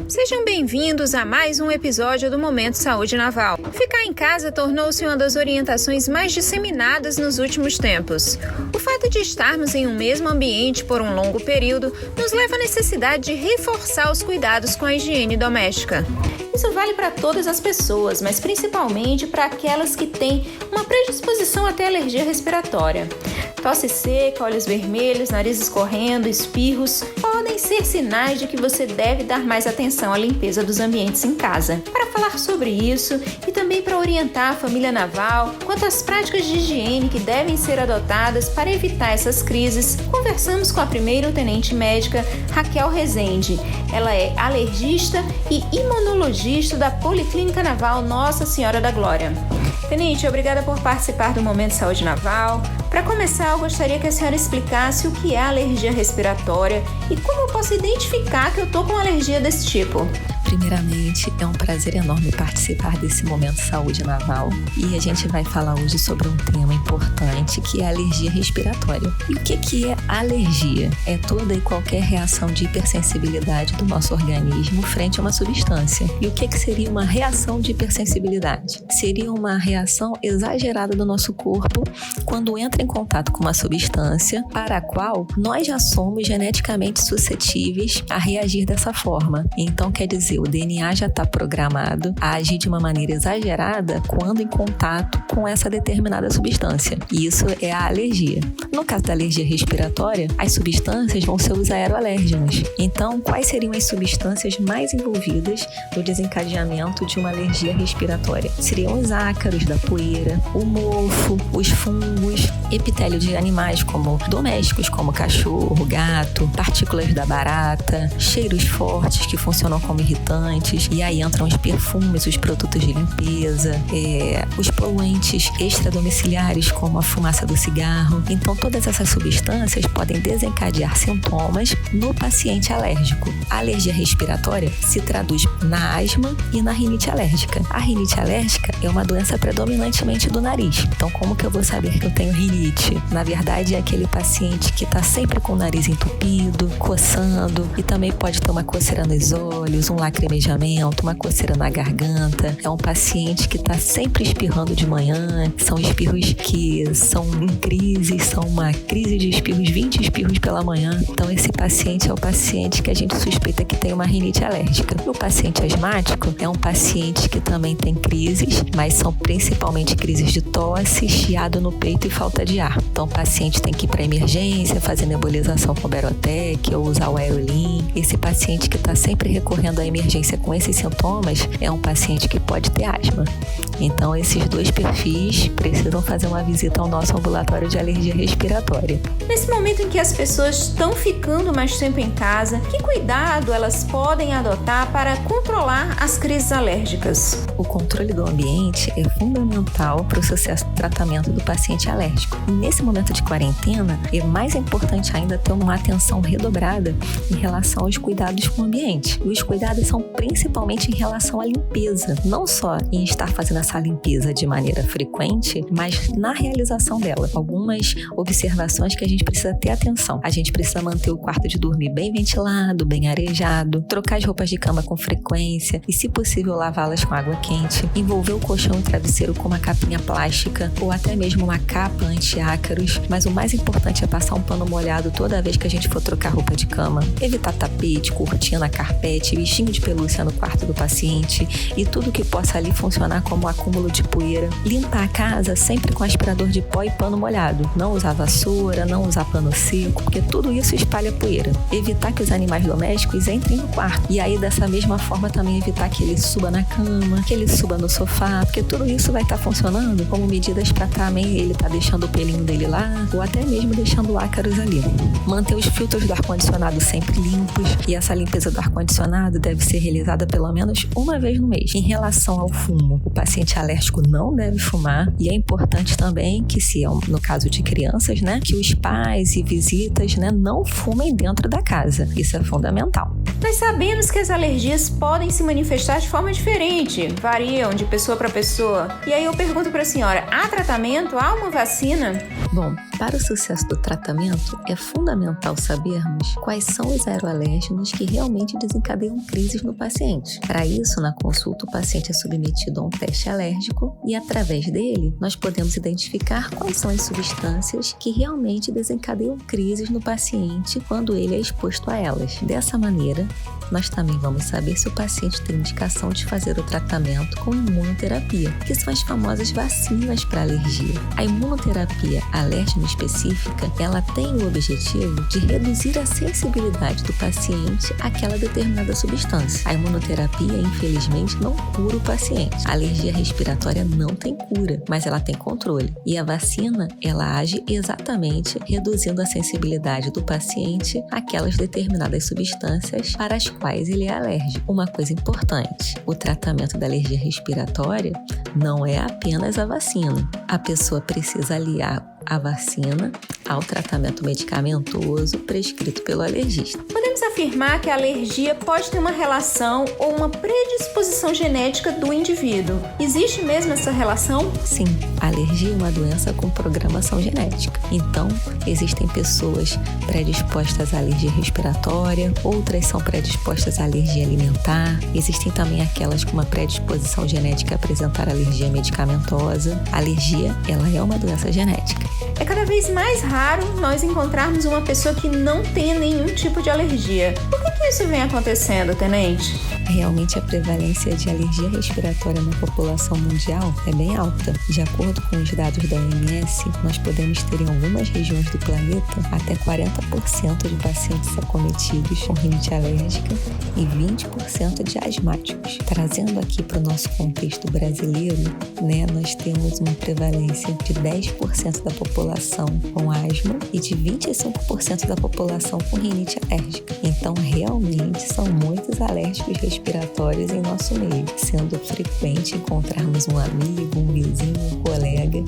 Sejam bem-vindos a mais um episódio do Momento Saúde Naval. Ficar em casa tornou-se uma das orientações mais disseminadas nos últimos tempos. O fato de estarmos em um mesmo ambiente por um longo período nos leva à necessidade de reforçar os cuidados com a higiene doméstica. Isso vale para todas as pessoas, mas principalmente para aquelas que têm uma predisposição até alergia respiratória. Tosse seca, olhos vermelhos, nariz escorrendo, espirros podem ser sinais de que você deve dar mais atenção à limpeza dos ambientes em casa. Para falar sobre isso e também para orientar a família naval quanto às práticas de higiene que devem ser adotadas para evitar essas crises, conversamos com a primeira-tenente médica Raquel Rezende. Ela é alergista e imunologista da Policlínica Naval Nossa Senhora da Glória. Tenente, obrigada por participar do Momento Saúde Naval. Para começar, eu gostaria que a senhora explicasse o que é alergia respiratória e como eu posso identificar que eu estou com alergia desse tipo. Primeiramente, é um prazer enorme participar desse Momento Saúde Naval e a gente vai falar hoje sobre um tema importante que é a alergia respiratória. E o que é alergia? É toda e qualquer reação de hipersensibilidade do nosso organismo frente a uma substância. E o que seria uma reação de hipersensibilidade? Seria uma reação exagerada do nosso corpo quando entra em contato com uma substância para a qual nós já somos geneticamente suscetíveis a reagir dessa forma. Então, quer dizer, o DNA já está programado a agir de uma maneira exagerada quando em contato com essa determinada substância. E isso é a alergia. No caso da alergia respiratória, as substâncias vão ser os aeroalérgenos. Então, quais seriam as substâncias mais envolvidas no desencadeamento de uma alergia respiratória? Seriam os ácaros da poeira, o mofo, os fungos, epitélio de animais como domésticos, como cachorro, gato, partículas da barata, cheiros fortes que funcionam como irritantes, e aí entram os perfumes, os produtos de limpeza, os poluentes extradomiciliares como a fumaça do cigarro. Então todas essas substâncias podem desencadear sintomas no paciente alérgico. A alergia respiratória se traduz na asma e na rinite alérgica. A rinite alérgica é uma doença predominantemente do nariz. Então como que eu vou saber que eu tenho rinite? Na verdade é aquele paciente que está sempre com o nariz entupido, coçando, e também pode ter uma coceira nos olhos, um lacrimejamento, uma coceira na garganta. É um paciente que está sempre espirrando de manhã. São espirros que são em crise, são uma crise de espirros, 20 espirros pela manhã. Então esse paciente é o paciente que a gente suspeita que tem uma rinite alérgica. E o paciente asmático é um paciente que também tem crises, mas são principalmente crises de tosse, chiado no peito e falta de ar. Então o paciente tem que ir para emergência, fazer nebulização com Berotec ou usar o Aerolin. Esse paciente que está sempre recorrendo à emergência com esses sintomas é um paciente que pode ter asma. Então esses dois perfis precisam fazer uma visita ao nosso ambulatório de alergia respiratória. Nesse momento em que as pessoas estão ficando mais tempo em casa, que cuidado elas podem adotar para controlar as crises alérgicas? O controle do ambiente é fundamental para o sucesso do tratamento do paciente alérgico. E nesse momento de quarentena, é mais importante ainda ter uma atenção redobrada em relação aos cuidados com o ambiente. Os cuidados são principalmente em relação à limpeza, não só em estar fazendo essa limpeza de maneira frequente, mas na realização dela. Algumas observações que a gente precisa ter atenção. A gente precisa manter o quarto de dormir bem ventilado, bem arejado, trocar as roupas de cama com frequência e, se possível, lavá-las com água quente, envolver o colchão e o travesseiro com uma capinha plástica ou até mesmo uma capa anti-ácaros, mas o mais importante é passar um pano molhado toda vez que a gente for trocar roupa de cama, evitar tapete, cortina, carpete, bichinho de pelúcia no quarto do paciente e tudo que possa ali funcionar como acúmulo de poeira. Limpar a casa sempre com aspirador de pó e pano molhado. Não usar vassoura, não usar pano seco, porque tudo isso espalha poeira. Evitar que os animais domésticos entrem no quarto. E aí, dessa mesma forma, também evitar que ele suba na cama, que ele suba no sofá, porque tudo isso vai estar funcionando como medidas para também ele estar deixando o pelinho dele lá, ou até mesmo deixando ácaros ali. Manter os filtros do ar-condicionado sempre limpos, e essa limpeza do ar-condicionado deve ser realizada pelo menos uma vez no mês. Em relação ao fumo, o paciente alérgico não deve fumar, e é importante também que, se é no caso de crianças, que os pais e visitas, não fumem dentro da casa. Isso é fundamental. Nós sabemos que as alergias podem se manifestar de forma diferente, variam de pessoa para pessoa. E aí eu pergunto para a senhora, há tratamento? Há uma vacina? Bom, para o sucesso do tratamento, é fundamental sabermos quais são os aeroalérgenos que realmente desencadeiam crises no paciente. Para isso, na consulta, o paciente é submetido a um teste alérgico e, através dele, nós podemos identificar quais são as substâncias que realmente desencadeiam crises no paciente quando ele é exposto a elas. Dessa maneira, nós também vamos saber se o paciente tem indicação de fazer o tratamento com imunoterapia, que são as famosas vacinas para alergia. A imunoterapia alérgena específica, ela tem o objetivo de reduzir a sensibilidade do paciente àquela determinada substância. A imunoterapia, infelizmente, não cura o paciente. A alergia respiratória não tem cura, mas ela tem controle. E a vacina, ela age exatamente reduzindo a sensibilidade do paciente àquelas determinadas substâncias para as quais ele é alérgico. Uma coisa importante, o tratamento da alergia respiratória não é apenas a vacina. A pessoa precisa aliar a vacina ao tratamento medicamentoso prescrito pelo alergista. Podemos afirmar que a alergia pode ter uma relação ou uma predisposição genética do indivíduo. Existe mesmo essa relação? Sim, a alergia é uma doença com programação genética. Então, existem pessoas predispostas à alergia respiratória, outras são predispostas à alergia alimentar, existem também aquelas com uma predisposição genética a apresentar alergia medicamentosa. A alergia, ela é uma doença genética. É cada vez mais raro nós encontrarmos uma pessoa que não tenha nenhum tipo de alergia. Por que isso vem acontecendo, tenente? Realmente a prevalência de alergia respiratória na população mundial é bem alta. De acordo com os dados da OMS, nós podemos ter em algumas regiões do planeta até 40% de pacientes acometidos com rinite alérgica e 20% de asmáticos. Trazendo aqui para o nosso contexto brasileiro, nós temos uma prevalência de 10% da população com asma e de 25% da população com rinite alérgica. Então, realmente, são muitos alérgicos respiratórios em nosso meio, sendo frequente encontrarmos um amigo, um vizinho, um colega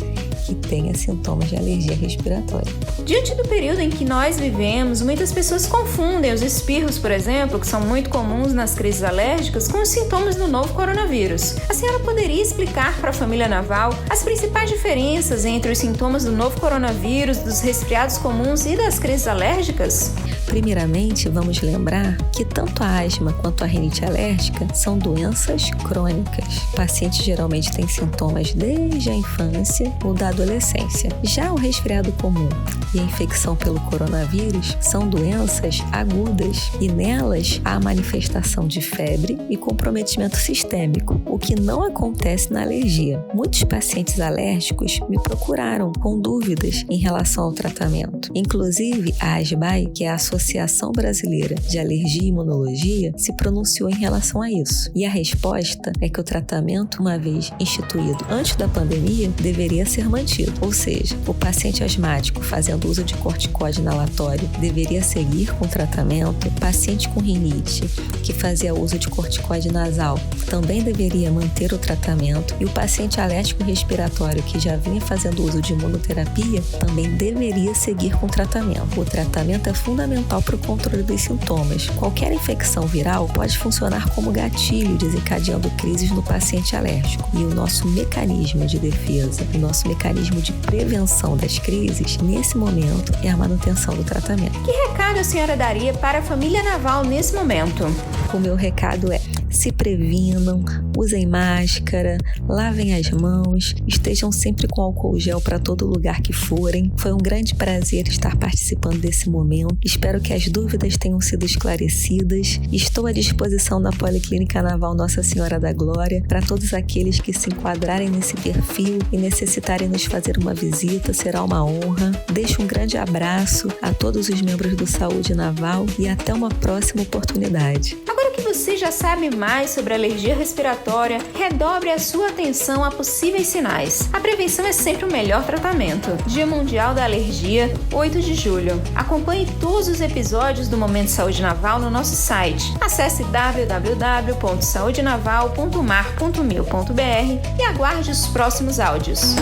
que tenha sintomas de alergia respiratória. Diante do período em que nós vivemos, muitas pessoas confundem os espirros, por exemplo, que são muito comuns nas crises alérgicas, com os sintomas do novo coronavírus. A senhora poderia explicar para a família Naval as principais diferenças entre os sintomas do novo coronavírus, dos resfriados comuns e das crises alérgicas? Primeiramente, vamos lembrar que tanto a asma quanto a rinite alérgica são doenças crônicas. O paciente geralmente tem sintomas desde a infância ou da adolescência. Já o resfriado comum e a infecção pelo coronavírus são doenças agudas e nelas há manifestação de febre e comprometimento sistêmico, o que não acontece na alergia. Muitos pacientes alérgicos me procuraram com dúvidas em relação ao tratamento. Inclusive, a ASBAI, que é a Associação Brasileira de Alergia e Imunologia, se pronunciou em relação a isso. E a resposta é que o tratamento, uma vez instituído antes da pandemia, deveria ser mantido. Ou seja, o paciente asmático fazendo uso de corticóide inalatório deveria seguir com o tratamento. O paciente com rinite que fazia uso de corticóide nasal também deveria manter o tratamento. E o paciente alérgico respiratório que já vinha fazendo uso de imunoterapia também deveria seguir com o tratamento. O tratamento é fundamental para o controle dos sintomas. Qualquer infecção viral pode funcionar como gatilho, desencadeando crises no paciente alérgico. E o nosso mecanismo de defesa, o nosso mecanismo de prevenção das crises, nesse momento, é a manutenção do tratamento. Que recado a senhora daria para a família Naval nesse momento? O meu recado é: se previnam, usem máscara, lavem as mãos, estejam sempre com álcool gel para todo lugar que forem. Foi um grande prazer estar participando desse momento. Espero que as dúvidas tenham sido esclarecidas. Estou à disposição da Policlínica Naval Nossa Senhora da Glória para todos aqueles que se enquadrarem nesse perfil e necessitarem nos fazer uma visita. Será uma honra. Deixo um grande abraço a todos os membros do Saúde Naval e até uma próxima oportunidade. Agora que você já sabe mais sobre alergia respiratória, redobre a sua atenção a possíveis sinais. A prevenção é sempre o melhor tratamento. Dia Mundial da Alergia, 8 de julho. Acompanhe todos os episódios do Momento Saúde Naval no nosso site. Acesse www.saudenaval.mar.mil.br e aguarde os próximos áudios.